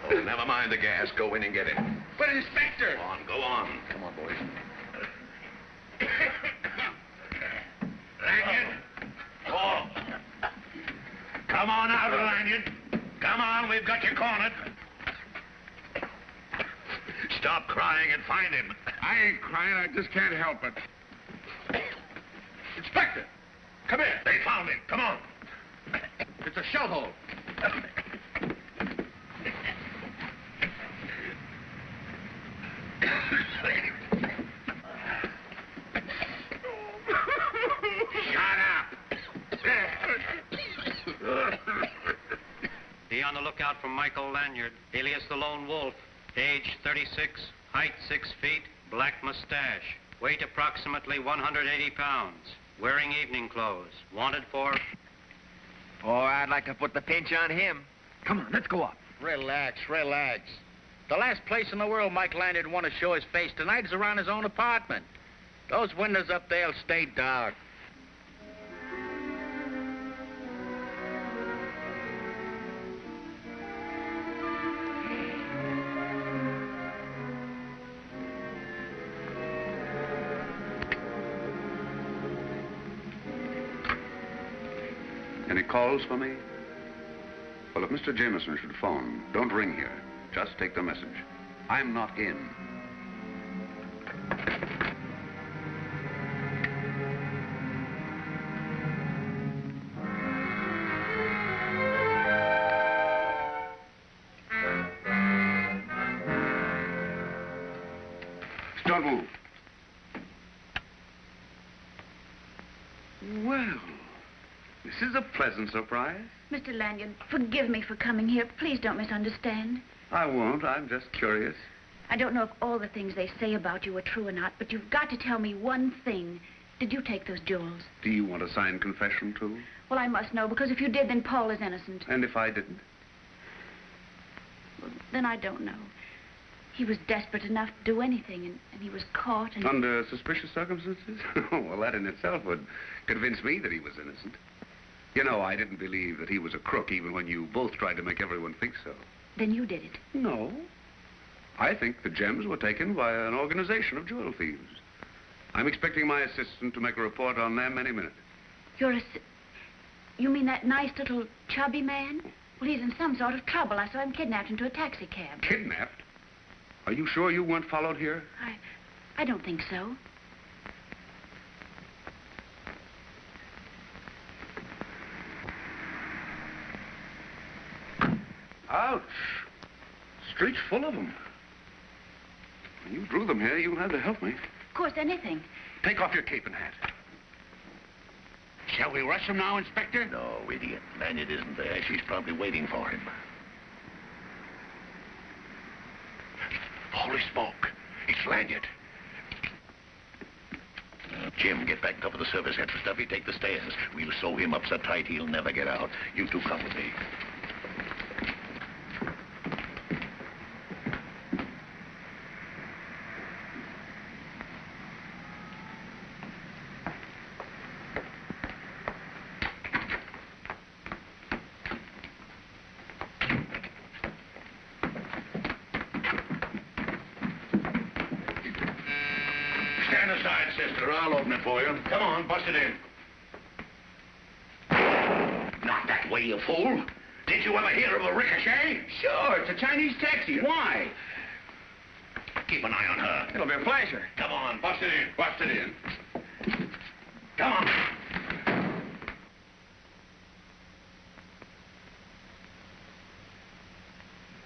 Oh, never mind the gas. Go in and get it. But, Inspector... Go on, go on. Come on, boys. Come on out, Lanyard. Come on, we've got you cornered. Stop crying and find him. I ain't crying, I just can't help it. Inspector, come here. They found him. Come on. It's a shell hole. Shut up. Be on the lookout for Michael Lanyard, alias the Lone Wolf. Age 36, height 6 feet, black mustache. Weight approximately 180 pounds. Wearing evening clothes. Wanted for... Oh, I'd like to put the pinch on him. Come on, let's go up. Relax, relax. The last place in the world Mike Lanyard want to show his face tonight is around his own apartment. Those windows up there'll stay dark. Any calls for me? Well, if Mr. Jameson should phone, don't ring here. Just take the message. I'm not in. Don't move. Well, this is a pleasant surprise. Mr. Lanyard, forgive me for coming here. Please don't misunderstand. I won't. I'm just curious. I don't know if all the things they say about you are true or not, but you've got to tell me one thing. Did you take those jewels? Do you want a signed confession, too? Well, I must know, because if you did, then Paul is innocent. And if I didn't? Well, then I don't know. He was desperate enough to do anything, and he was caught and... Under suspicious circumstances? Well, that in itself would convince me that he was innocent. You know, I didn't believe that he was a crook, even when you both tried to make everyone think so. Then you did it? No. I think the gems were taken by an organization of jewel thieves. I'm expecting my assistant to make a report on them any minute. You mean that nice little chubby man? Well, he's in some sort of trouble. I saw him kidnapped into a taxi cab. Kidnapped? Are you sure you weren't followed here? I don't think so. Ouch. Street's full of them. When you drew them here, you'll have to help me. Of course, anything. Take off your cape and hat. Shall we rush him now, Inspector? No, idiot. Lanyard isn't there. She's probably waiting for him. Holy smoke. It's Lanyard. Jim, get back and cover the service head for Stuffy. Take the stairs. We'll sew him up so tight he'll never get out. You two come with me. Stand aside, sister. I'll open it for you. Come on, bust it in. Not that way, you fool. Did you ever hear of a ricochet? Sure, it's a Chinese taxi. Why? Keep an eye on her. It'll be a pleasure. Come on, bust it in. Bust it in. Come on.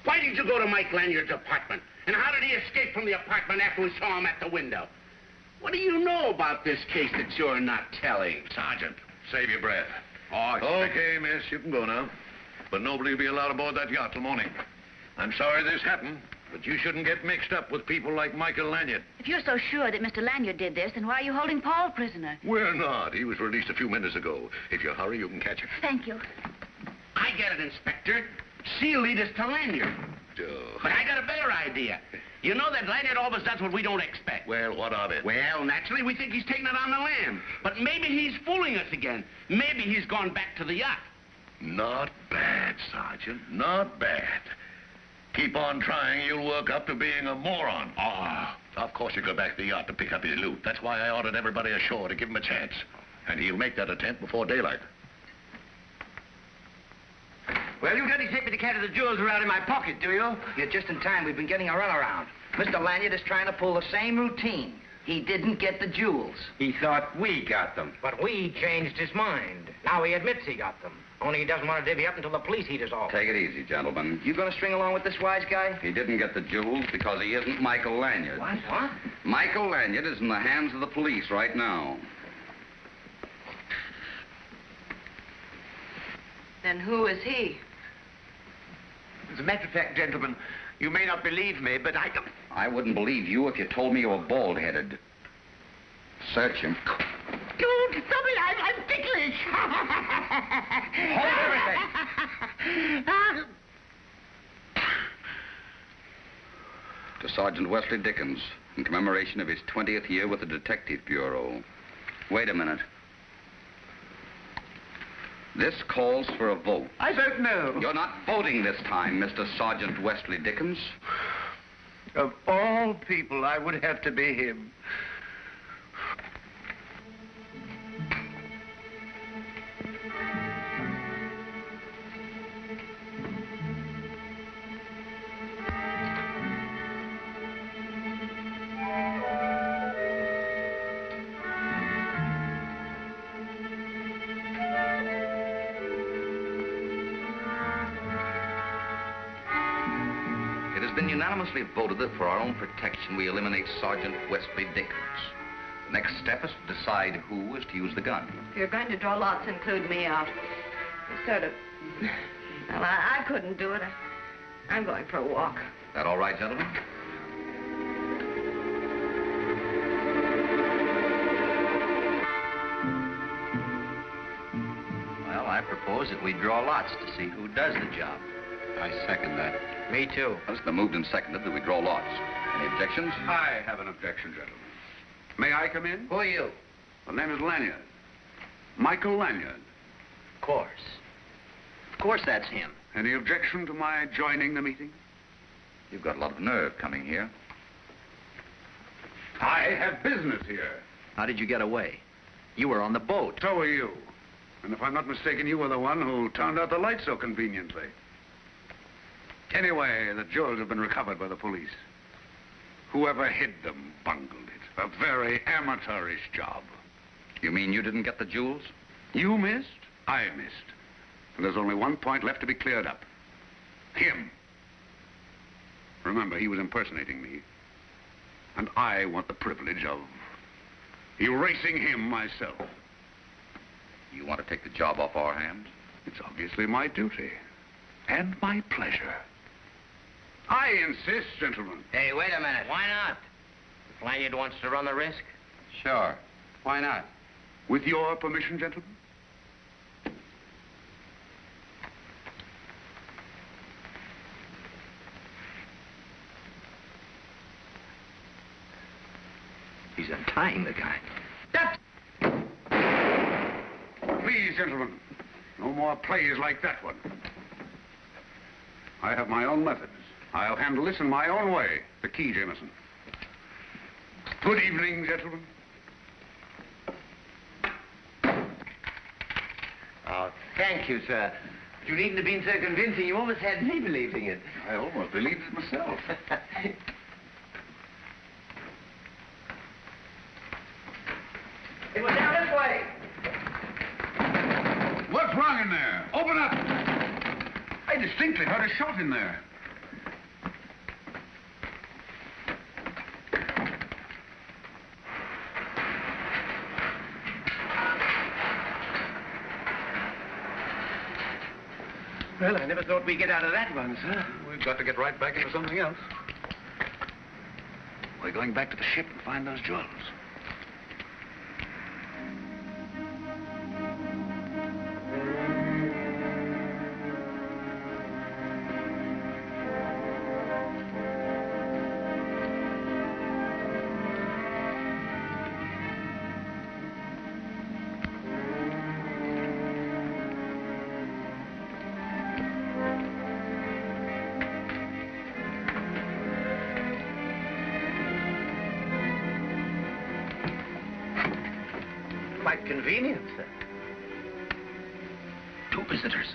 Why did you go to Mike Lanyard's apartment? And how did he escape from the apartment after we saw him at the window? What do you know about this case that you're not telling? Sergeant, save your breath. Oh, Okay, miss, you can go now. But nobody will be allowed aboard that yacht till morning. I'm sorry this happened, but you shouldn't get mixed up with people like Michael Lanyard. If you're so sure that Mr. Lanyard did this, then why are you holding Paul prisoner? We're not. He was released a few minutes ago. If you hurry, you can catch him. Thank you. I get it, Inspector. She'll lead us to Lanyard. But I got a better idea. You know that Lanyard always does what we don't expect. Well, what of it? Well, naturally, we think he's taking it on the lam. But maybe he's fooling us again. Maybe he's gone back to the yacht. Not bad, Sergeant. Not bad. Keep on trying, you'll work up to being a moron. Of course he'll go back to the yacht to pick up his loot. That's why I ordered everybody ashore to give him a chance. And he'll make that attempt before daylight. Well, you don't expect me to carry the jewels around in my pocket, do you? You're just in time. We've been getting a runaround. Mr. Lanyard is trying to pull the same routine. He didn't get the jewels. He thought we got them. But we changed his mind. Now he admits he got them. Only he doesn't want to divvy up until the police heat us all. Take it easy, gentlemen. You gonna string along with this wise guy? He didn't get the jewels because he isn't Michael Lanyard. What? Michael Lanyard is in the hands of the police right now. Then who is he? As a matter of fact, gentlemen, you may not believe me, but I wouldn't believe you if you told me you were bald-headed. Search him. Don't stop it. I'm ticklish. Hold everything. To Sergeant Wesley Dickens, in commemoration of his 20th year with the Detective Bureau. Wait a minute. This calls for a vote. I vote no. You're not voting this time, Mr. Sergeant Wesley Dickens. Of all people, I would have to be him. Unanimously voted that for our own protection we eliminate Sergeant Wesley Dickens. The next step is to decide who is to use the gun. If you're going to draw lots, include me. I'll sort of... Well, I couldn't do it. I'm going for a walk. That all right, gentlemen? Well, I propose that we draw lots to see who does the job. I second that. Me too. Well, it's been moved and seconded that we draw lots. Any objections? I have an objection, gentlemen. May I come in? Who are you? The name is Lanyard. Michael Lanyard. Of course. Of course that's him. Any objection to my joining the meeting? You've got a lot of nerve coming here. I have business here. How did you get away? You were on the boat. So were you. And if I'm not mistaken, you were the one who turned out the light so conveniently. Anyway, the jewels have been recovered by the police. Whoever hid them bungled it. A very amateurish job. You mean you didn't get the jewels? You missed, I missed. And there's only one point left to be cleared up. Him. Remember, he was impersonating me. And I want the privilege of erasing him myself. You want to take the job off our hands? It's obviously my duty. And my pleasure. I insist, gentlemen. Hey, wait a minute. Why not? If Lanyard wants to run the risk? Sure. Why not? With your permission, gentlemen? He's untying the guy. Please, gentlemen. No more plays like that one. I have my own methods. I'll handle this in my own way. The key, Jameson. Good evening, gentlemen. Oh, thank you, sir. You needn't have been so convincing. You almost had me believing it. I almost believed it myself. It was down this way. What's wrong in there? Open up! I distinctly heard a shot in there. Well, I never thought we'd get out of that one, sir. We've got to get right back into something else. We're going back to the ship and find those jewels. Quite convenient, sir. Two visitors.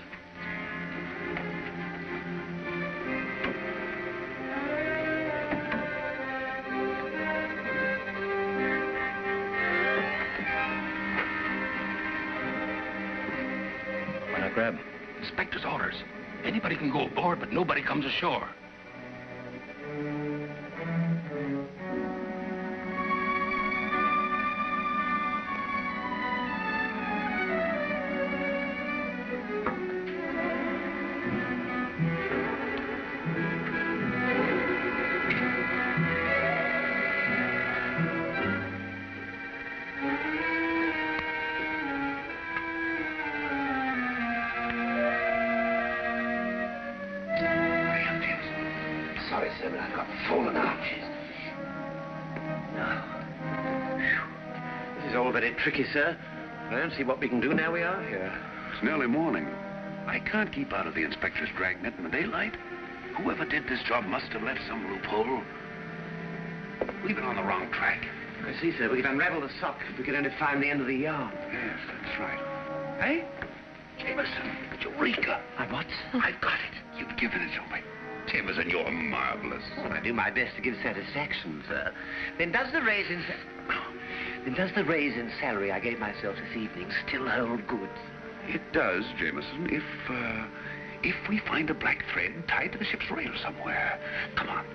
inspector's orders. Anybody can go aboard, but nobody comes ashore. Sorry, sir, but I've got fallen arches. No. This is all very tricky, sir. I don't see what we can do now we are here. It's nearly morning. I can't keep out of the inspector's dragnet in the daylight. Whoever did this job must have left some loophole. We've been on the wrong track. I see, sir. We could unravel the sock if we could only find the end of the yarn. Yes, that's right. Hey? Jameson, Eureka. I what? I've got it. You've given it to me. Jameson, you're marvelous. Well, I do my best to give satisfaction, sir. Then does the raise in salary I gave myself this evening still hold good? It does, Jameson, if we find a black thread tied to the ship's rail somewhere. Come on.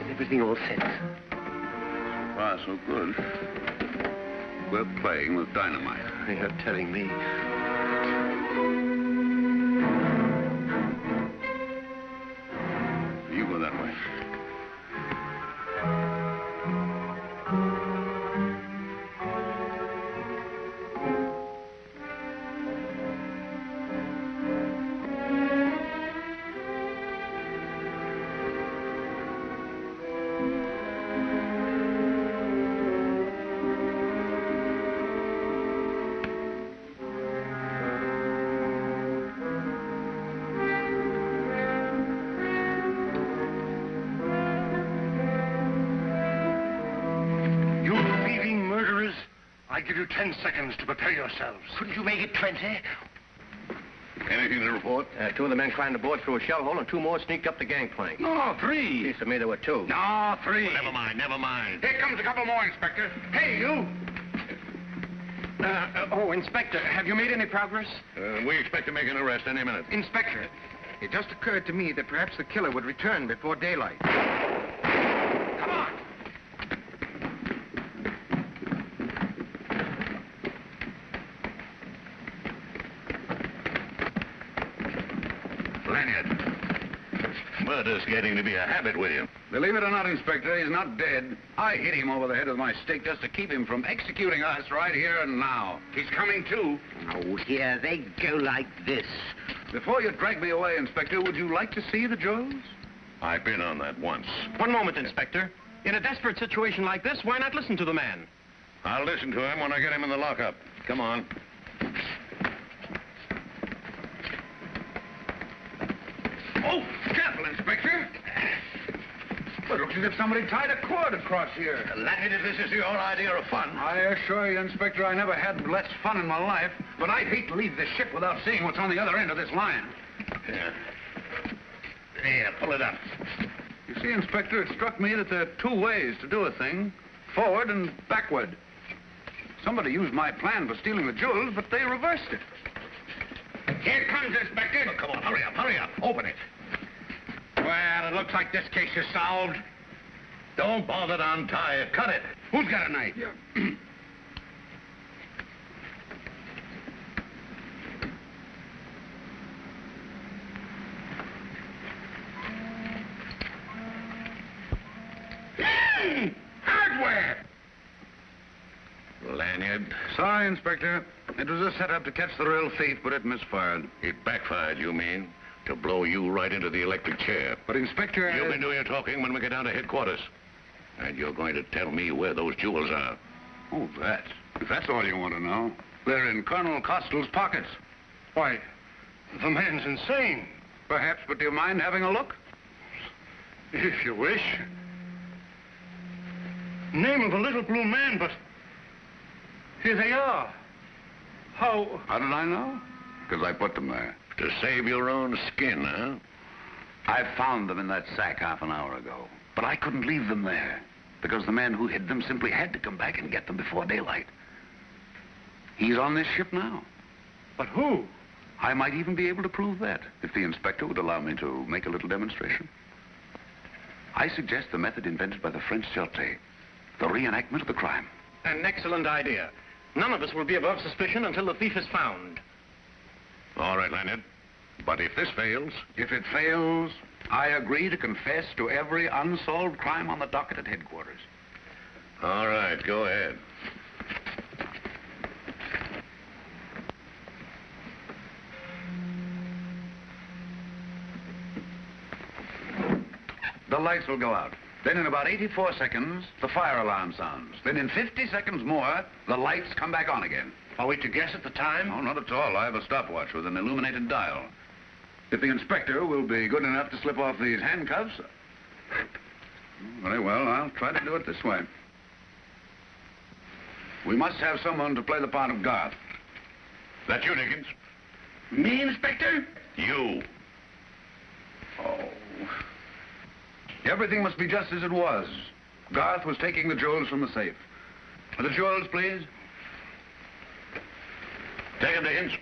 Everything all set. So far, so good. We're playing with dynamite. You're telling me. You go that way. I give you 10 seconds to prepare yourselves. Couldn't you make it 20? Anything to report? Two of the men climbed aboard through a shell hole, and two more sneaked up the gangplank. No, 3. Seems to me there were 2. No, 3. Well, never mind, never mind. Here comes a couple more, Inspector. Hey, you! Inspector, have you made any progress? We expect to make an arrest any minute. Inspector, it just occurred to me that perhaps the killer would return before daylight. Come on! Lanyard, murder's getting to be a habit with you. Believe it or not, Inspector, he's not dead. I hit him over the head with my stick just to keep him from executing us right here and now. He's coming, too. Oh, here they go like this. Before you drag me away, Inspector, would you like to see the jewels? I've been on that once. One moment, Inspector. In a desperate situation like this, why not listen to the man? I'll listen to him when I get him in the lockup. Come on. Oh, careful, Inspector. Well, it looks as if somebody tied a cord across here. Lanyard, if this is your idea of fun. I assure you, Inspector, I never had less fun in my life, but I'd hate to leave this ship without seeing what's on the other end of this line. Yeah. Here, pull it up. You see, Inspector, it struck me that there are 2 ways to do a thing, forward and backward. Somebody used my plan for stealing the jewels, but they reversed it. Here it comes, Inspector. Oh, come on, hurry up. Open it. Well, it looks like this case is solved. Don't bother to untie it. Cut it. Who's got a knife? Hardware! Lanyard. Sorry, Inspector. It was a setup to catch the real thief, but it misfired. It backfired, you mean? To blow you right into the electric chair. But, Inspector, You've been doing your talking when we get down to headquarters. And you're going to tell me where those jewels are. Oh, that. If that's all you want to know, they're in Colonel Costell's pockets. Why, the man's insane. Perhaps, but do you mind having a look? If you wish. Name of the little blue man, but here they are. How did I know? Because I put them there. To save your own skin, huh? I found them in that sack half an hour ago. But I couldn't leave them there, because the man who hid them simply had to come back and get them before daylight. He's on this ship now. But who? I might even be able to prove that, if the inspector would allow me to make a little demonstration. I suggest the method invented by the French Sûreté, the reenactment of the crime. An excellent idea. None of us will be above suspicion until the thief is found. All right, Leonard. But if this fails... If it fails, I agree to confess to every unsolved crime on the docket at headquarters. All right, go ahead. The lights will go out. Then in about 84 seconds, the fire alarm sounds. Then in 50 seconds more, the lights come back on again. Are we to guess at the time? No, not at all. I have a stopwatch with an illuminated dial. If the inspector will be good enough to slip off these handcuffs... Very well, I'll try to do it this way. We must have someone to play the part of Garth. That you, Dickens? Me, Inspector? You. Oh. Everything must be just as it was. Garth was taking the jewels from the safe. The jewels, please. Take them, Dickens.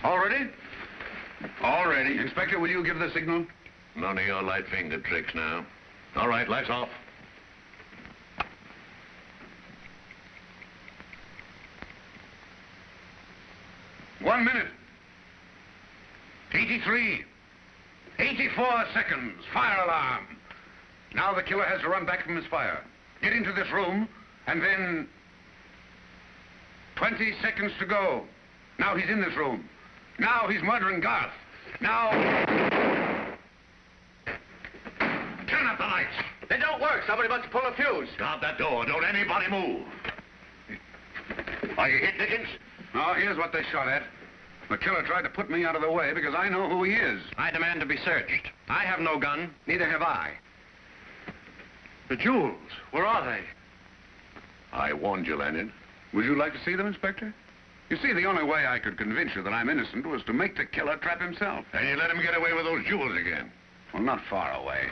All ready? All ready. Inspector, will you give the signal? None of your light finger tricks now. All right, lights off. One minute. 83. 84 seconds. Fire alarm. Now the killer has to run back from his fire. Get into this room, and then... 20 seconds to go. Now he's in this room. Now he's murdering Garth. Now... Turn up the lights. They don't work. Somebody must pull a fuse. Stop that door. Don't anybody move. Are you hit, Dickens? No, here's what they shot at. The killer tried to put me out of the way because I know who he is. I demand to be searched. I have no gun. Neither have I. The jewels, where are they? I warned you, Leonard. Would you like to see them, Inspector? You see, the only way I could convince you that I'm innocent was to make the killer trap himself. And you let him get away with those jewels again. Well, not far away.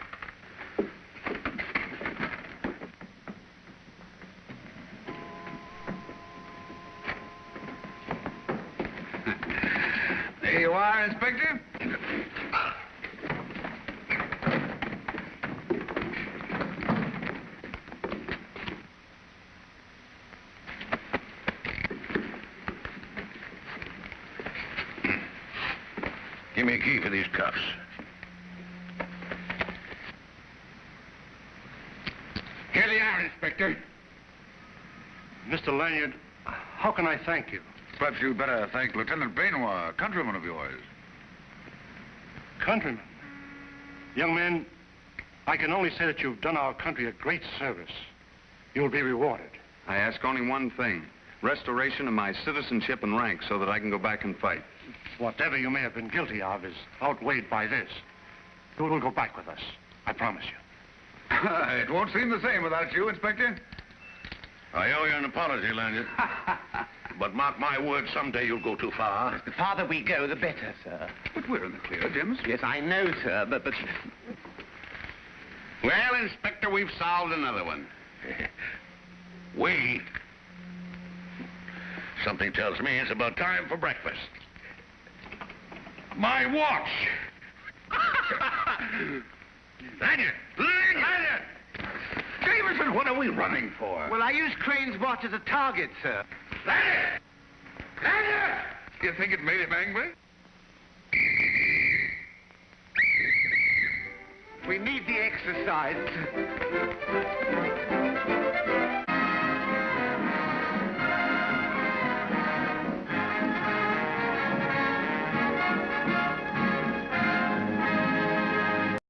There you are, Inspector. Give me a key for these cuffs. Here they are, Inspector. Mr. Lanyard, how can I thank you? Perhaps you'd better thank Lieutenant Bainoir, a countryman of yours. Countryman? Young man, I can only say that you've done our country a great service. You'll be rewarded. I ask only one thing. Restoration of my citizenship and rank so that I can go back and fight. Whatever you may have been guilty of is outweighed by this. You will go back with us. I promise you. It won't seem the same without you, Inspector. I owe you an apology, Lanyard. But mark my words, someday you'll go too far. The farther we go, the better, sir. But we're in the clear, James. Yes, I know, sir, but... Well, Inspector, we've solved another one. We? Something tells me it's about time for breakfast. My watch! Lanyard! Lanyard! Jameson, what are we running for? Well, I used Crane's watch as a target, sir. Lanyard! Lanyard! You think it made him angry? We need the exercise.